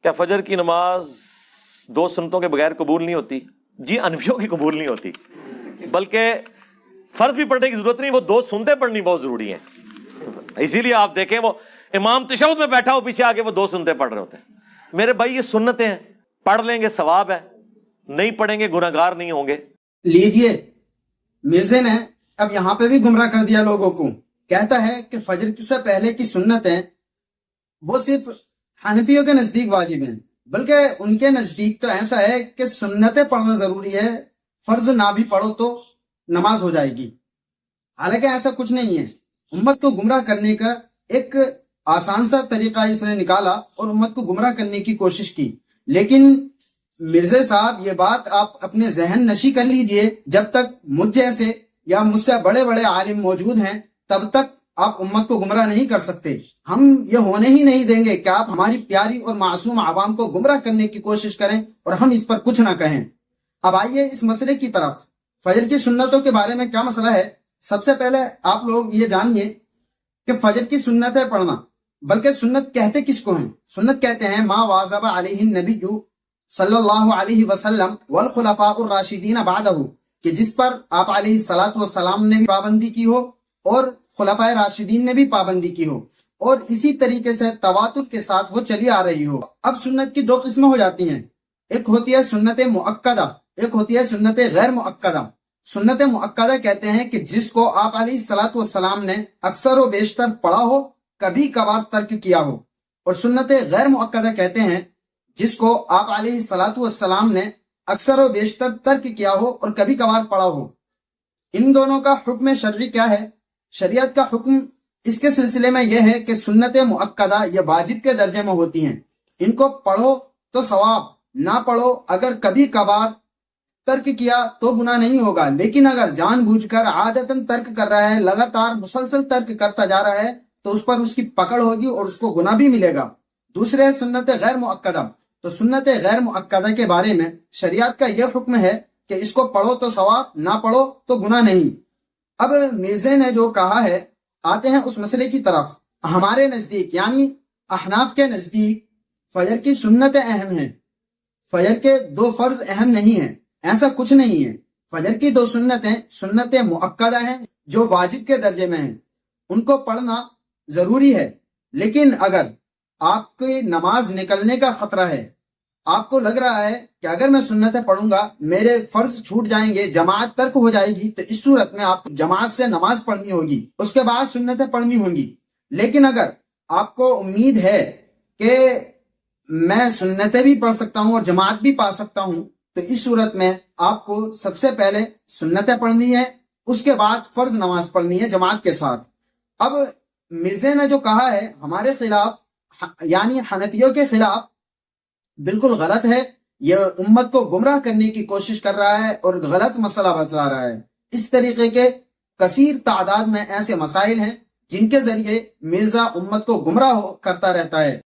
کیا فجر کی نماز دو سنتوں کے بغیر قبول نہیں ہوتی؟ جی انفیوں کی قبول نہیں ہوتی، بلکہ فرض بھی پڑھنے کی ضرورت نہیں، وہ دو سنتیں پڑھنی بہت ضروری ہیں۔ اسی لیے آپ دیکھیں وہ امام تشہد میں بیٹھا ہو، پیچھے آگے وہ دو سنتیں پڑھ رہے ہوتے ہیں۔ میرے بھائی یہ سنتیں ہیں، پڑھ لیں گے ثواب ہے، نہیں پڑھیں گے گناہگار نہیں ہوں گے۔ لیجئے مرزا نے اب یہاں پہ بھی گمراہ کر دیا لوگوں کو، کہتا ہے کہ فجر سے پہلے کی سنتیں وہ صرف حنفیوں کے نزدیک واجب ہیں، بلکہ ان کے نزدیک تو ایسا ہے کہ سنتیں پڑھنا ضروری ہے، فرض نہ بھی پڑھو تو نماز ہو جائے گی۔ حالانکہ ایسا کچھ نہیں ہے، امت کو گمراہ کرنے کا ایک آسان سا طریقہ اس نے نکالا اور امت کو گمراہ کرنے کی کوشش کی۔ لیکن مرزا صاحب یہ بات آپ اپنے ذہن نشی کر لیجئے، جب تک مجھ جیسے یا مجھ سے بڑے بڑے عالم موجود ہیں تب تک آپ امت کو گمراہ نہیں کر سکتے۔ ہم یہ ہونے ہی نہیں دیں گے کہ آپ ہماری پیاری اور معصوم عوام کو گمراہ کرنے کی کوشش کریں اور ہم اس پر کچھ نہ کہیں۔ اب آئیے اس مسئلے کی طرف۔ فجر کی سنتوں کے بارے میں کیا مسئلہ ہے؟ سب سے پہلے آپ لوگ یہ جانیے کہ فجر کی سنتیں پڑھنا، بلکہ سنت کہتے کس کو ہیں؟ سنت کہتے ہیں ما واظب علیہ النبی صلی اللہ علیہ وسلم والخلفاء الراشدین بعدہ، کہ جس پر آپ علیہ الصلوۃ والسلام نے بھی پابندی کی ہو اور خلفائے راشدین نے بھی پابندی کی ہو، اور اسی طریقے سے تواتر کے ساتھ وہ چلی آ رہی ہو۔ اب سنت کی دو قسمیں ہو جاتی ہیں، ایک ہوتی ہے سنت مؤکدہ، ایک ہوتی ہے سنت غیر مؤکدہ۔ سنت مؤکدہ کہتے ہیں کہ جس کو آپ علیہ الصلوۃ والسلام نے اکثر و بیشتر پڑھا ہو، کبھی کبھار ترک کیا ہو، اور سنت غیر مؤکدہ کہتے ہیں جس کو آپ علیہ الصلوۃ والسلام نے اکثر و بیشتر ترک کیا ہو اور کبھی کبھار پڑھا ہو۔ ان دونوں کا حکم شرعی کیا ہے؟ شریعت کا حکم اس کے سلسلے میں یہ ہے کہ سنت مؤکدہ یہ واجب کے درجے میں ہوتی ہیں، ان کو پڑھو تو ثواب، نہ پڑھو اگر کبھی کبھار ترک کیا تو گناہ نہیں ہوگا، لیکن اگر جان بوجھ کر عادتاً ترک کر رہا ہے، لگاتار مسلسل ترک کرتا جا رہا ہے، تو اس پر اس کی پکڑ ہوگی اور اس کو گناہ بھی ملے گا۔ دوسرے ہے سنت غیر مؤکدہ۔ تو سنت غیر مؤکدہ کے بارے میں شریعت کا یہ حکم ہے کہ اس کو پڑھو تو ثواب، نہ پڑھو تو گناہ نہیں۔ اب مرزا نے جو کہا ہے، آتے ہیں اس مسئلے کی طرف۔ ہمارے نزدیک یعنی احناف کے نزدیک فجر کی سنتیں اہم ہیں، فجر کے دو فرض اہم نہیں ہیں، ایسا کچھ نہیں ہے۔ فجر کی دو سنتیں سنت مؤکدہ ہیں جو واجب کے درجے میں ہیں، ان کو پڑھنا ضروری ہے۔ لیکن اگر آپ کی نماز نکلنے کا خطرہ ہے، آپ کو لگ رہا ہے کہ اگر میں سنتیں پڑھوں گا میرے فرض چھوٹ جائیں گے، جماعت ترک ہو جائے گی، تو اس صورت میں آپ کو جماعت سے نماز پڑھنی ہوگی، اس کے بعد سنتیں پڑھنی ہوں گی۔ لیکن اگر آپ کو امید ہے کہ میں سنتیں بھی پڑھ سکتا ہوں اور جماعت بھی پا سکتا ہوں، تو اس صورت میں آپ کو سب سے پہلے سنتیں پڑھنی ہے، اس کے بعد فرض نماز پڑھنی ہے جماعت کے ساتھ۔ اب مرزا نے جو کہا ہے ہمارے خلاف یعنی حنفیوں کے خلاف بالکل غلط ہے، یہ امت کو گمراہ کرنے کی کوشش کر رہا ہے اور غلط مسئلہ بتلا رہا ہے۔ اس طریقے کے کثیر تعداد میں ایسے مسائل ہیں جن کے ذریعے مرزا امت کو گمراہ کرتا رہتا ہے۔